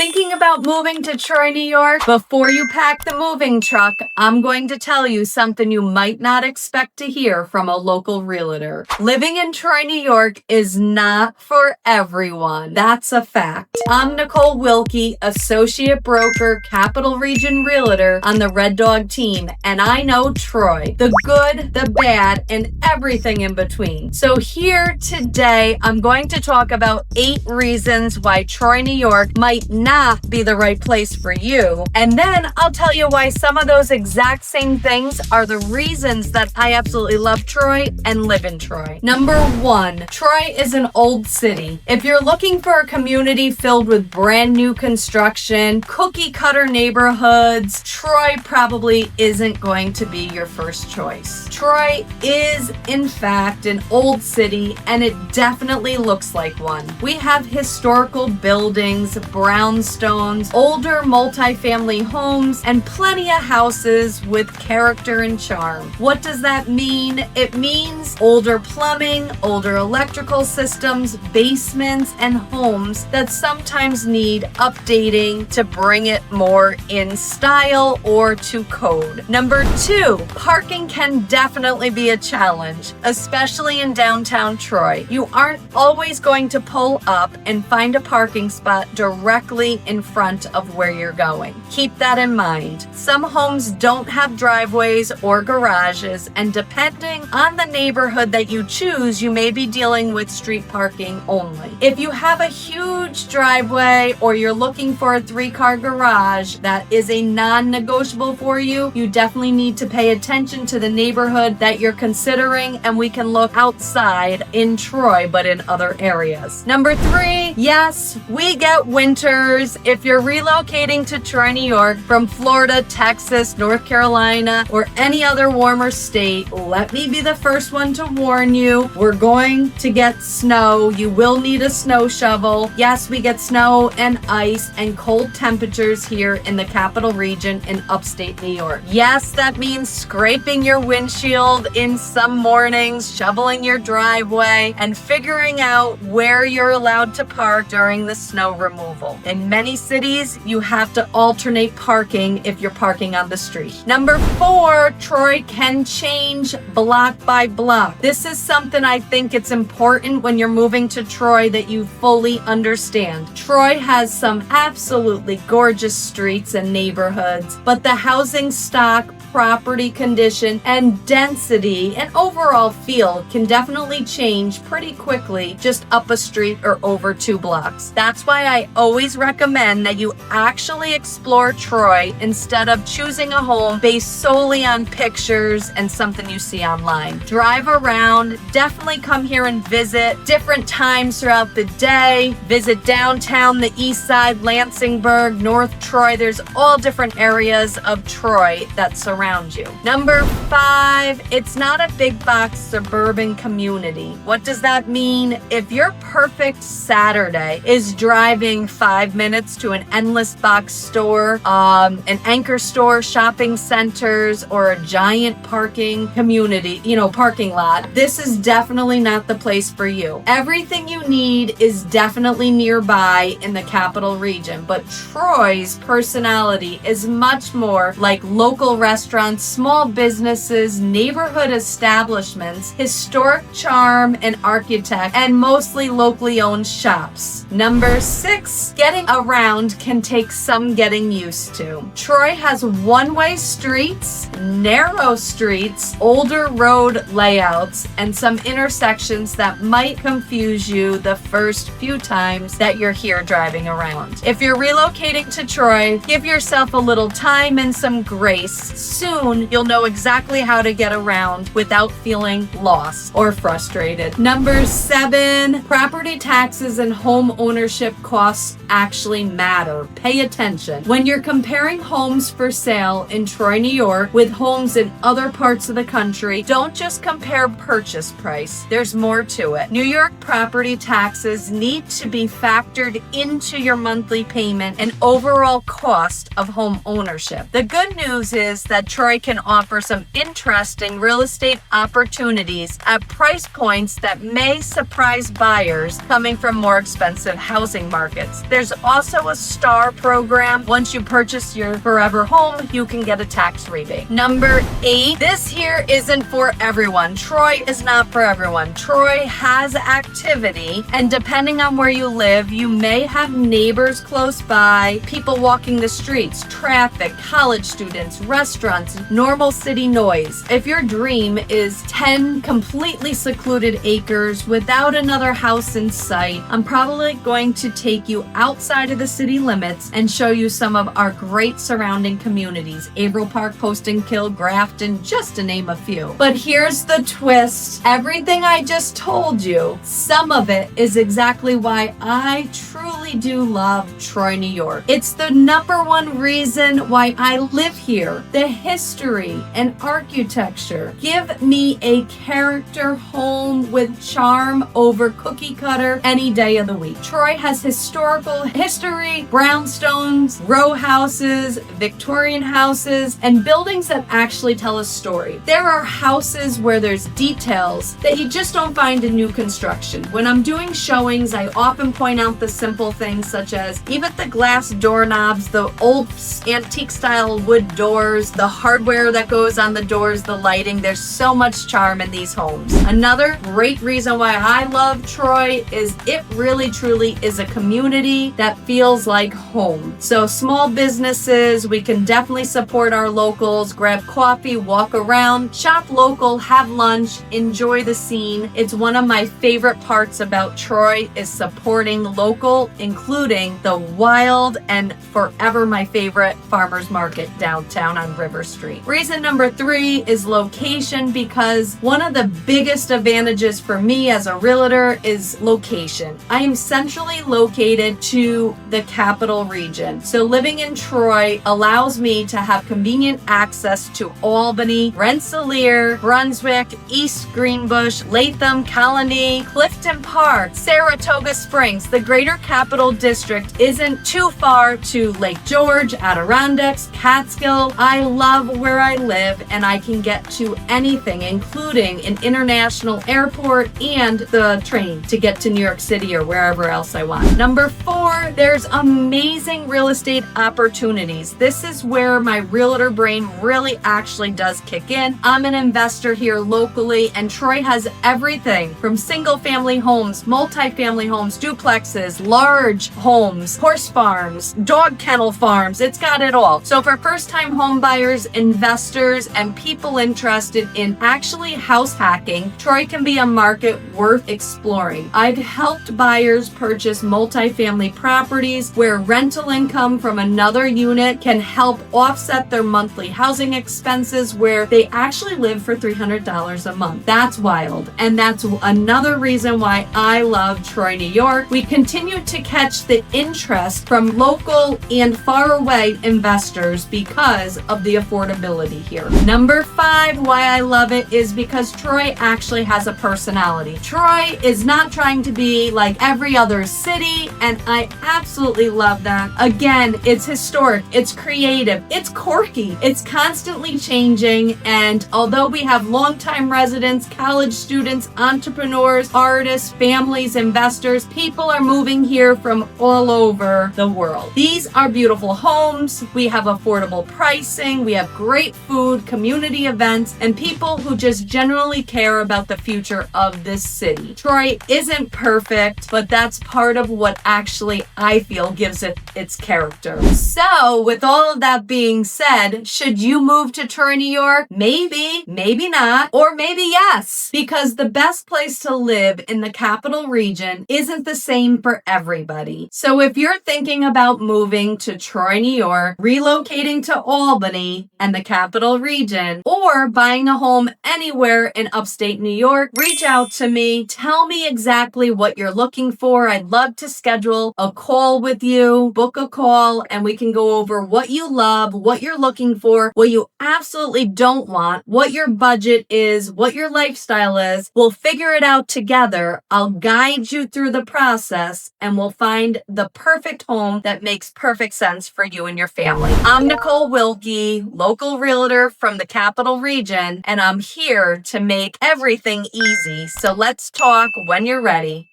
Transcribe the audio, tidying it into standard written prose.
Thinking about moving to Troy, New York? Before you pack the moving truck, I'm going to tell you something you might not expect to hear from a local realtor. Living in Troy, New York is not for everyone. That's a fact. I'm Nicole Wilkie, Associate Broker, Capital Region Realtor on the Red Dog team, and I know Troy, the good, the bad, and everything in between. So here today, I'm going to talk about 8 reasons why Troy, New York might not be the right place for you. And then I'll tell you why some of those exact same things are the reasons that I absolutely love Troy and live in Troy. Number 1, Troy is an old city. If you're looking for a community filled with brand new construction, cookie cutter neighborhoods, Troy probably isn't going to be your first choice. Troy is, in fact, an old city, and it definitely looks like one. We have historical buildings, brownstones, older multifamily homes, and plenty of houses with character and charm. What does that mean? It means older plumbing, older electrical systems, basements, and homes that sometimes need updating to bring it more in style or to code. Number 2, parking can definitely be a challenge, especially in downtown Troy. You aren't always going to pull up and find a parking spot directly in front of where you're going. Keep that in mind. Some homes don't have driveways or garages, and depending on the neighborhood that you choose, you may be dealing with street parking only. If you have a huge driveway or you're looking for a 3-car garage that is a non-negotiable for you, you definitely need to pay attention to the neighborhood that you're considering, and we can look outside in Troy, but in other areas. Number 3, yes, we get winters. If you're relocating to Troy, New York from Florida, Texas, North Carolina, or any other warmer state, let me be the first one to warn you, we're going to get snow. You will need a snow shovel. Yes, we get snow and ice and cold temperatures here in the Capital Region in upstate New York. Yes, that means scraping your windshield in some mornings, shoveling your driveway, and figuring out where you're allowed to park during the snow removal. In many cities, you have to alternate parking if you're parking on the street. Number 4, Troy can change block by block. This is something I think it's important when you're moving to Troy that you fully understand. Troy has some absolutely gorgeous streets and neighborhoods, but the housing stock, property condition, and density and overall feel can definitely change pretty quickly just up a street or over 2 blocks. That's why I always recommend that you actually explore Troy instead of choosing a home based solely on pictures and something you see online. Drive around, definitely come here and visit different times throughout the day. Visit downtown, the east side, Lansingburg, North Troy. There's all different areas of Troy that surround you. Number 5, it's not a big box suburban community. What does that mean? If your perfect Saturday is driving 5 minutes to an endless box store, an anchor store, shopping centers, or a giant parking community, parking lot, this is definitely not the place for you. Everything you need is definitely nearby in the Capital Region, but Troy's personality is much more like local restaurants, small businesses, neighborhood establishments, historic charm and architect, and mostly locally owned shops. Number 6, getting around can take some getting used to. Troy has one-way streets, narrow streets, older road layouts, and some intersections that might confuse you the first few times that you're here driving around. If you're relocating to Troy, give yourself a little time and some grace. Soon, you'll know exactly how to get around without feeling lost or frustrated. Number 7, property taxes and home ownership costs actually matter. Pay attention. When you're comparing homes for sale in Troy, New York with homes in other parts of the country, don't just compare purchase price. There's more to it. New York property taxes need to be factored into your monthly payment and overall cost of home ownership. The good news is that Troy can offer some interesting real estate opportunities at price points that may surprise buyers coming from more expensive housing markets. There's also a STAR program. Once you purchase your forever home, you can get a tax rebate. Number 8, this here isn't for everyone. Troy is not for everyone. Troy has activity, and depending on where you live, you may have neighbors close by, people walking the streets, traffic, college students, restaurants, normal city noise. If your dream is 10 completely secluded acres without another house in sight, I'm probably going to take you outside of the city limits and show you some of our great surrounding communities. Averill Park, Poston Kill, Grafton, just to name a few. But here's the twist. Everything I just told you, some of it is exactly why I truly do love Troy, New York. It's the number one reason why I live here. The history and architecture. Give me a character home with charm over cookie cutter any day of the week. Troy has historical history, brownstones, row houses, Victorian houses, and buildings that actually tell a story. There are houses where there's details that you just don't find in new construction. When I'm doing showings, I often point out the simple things such as even the glass doorknobs, the old antique style wood doors, the hardware that goes on the doors, the lighting. There's so much charm in these homes. Another great reason why I love Troy is it really truly is a community that feels like home. So small businesses, we can definitely support our locals, grab coffee, walk around, shop local, have lunch, enjoy the scene. It's one of my favorite parts about Troy is supporting local, including the wild and forever my favorite farmers market downtown on River Street. Reason number 3 is location, because one of the biggest advantages for me as a realtor is location. I am centrally located to the Capital Region. So living in Troy allows me to have convenient access to Albany, Rensselaer, Brunswick, East Greenbush, Latham, Colony, Clifton Park, Saratoga Springs. The Greater Capital District isn't too far to Lake George, Adirondacks, Catskill. I love where I live and I can get to anything, including an international airport and the train to get to New York City or wherever else I want. Number 4, there's amazing real estate opportunities. This is where my realtor brain really actually does kick in. I'm an investor here locally, and Troy has everything from single family homes, multi-family homes, duplexes, large homes, horse farms, dog kennel farms. It's got it all. So for first-time home buyers, investors, and people interested in actually house hacking, Troy can be a market worth exploring. I've helped buyers purchase multi-family properties where rental income from another unit can help offset their monthly housing expenses, where they actually live for $300 a month. That's wild. And that's another reason why I love Troy, New York. We continue to catch the interest from local and far away investors because of the affordability here. Number 5, why I love it is because Troy actually has a personality. Troy is not trying to be like every other city, and I absolutely love that. Again, it's historic, it's creative, it's quirky, it's constantly changing, and although we have longtime residents, college students, entrepreneurs, artists, families, investors, people are moving here from all over the world. These are beautiful homes, we have affordable pricing, we have great food, community events, and people who just generally care about the future of this city. Troy isn't perfect, but that's part of what actually I feel gives it its character. So with all of that being said, should you move to Troy, New York? Maybe, maybe not, or maybe yes, because the best place to live in the Capital Region isn't the same for everybody. So if you're thinking about moving to Troy, New York, relocating to Albany and the Capital Region, or buying a home anywhere in upstate New York, reach out to me. Tell me exactly what you're looking for. I'd love to schedule a call with you, book a call, and we can go over what you love, what you're looking for, what you absolutely don't want, what your budget is, what your lifestyle is. We'll figure it out together. I'll guide you through the process, and we'll find the perfect home that makes perfect sense for you and your family. I'm Nicole Wilkie, local realtor from the Capital Region, and I'm here to make everything easy. So let's talk when you're ready.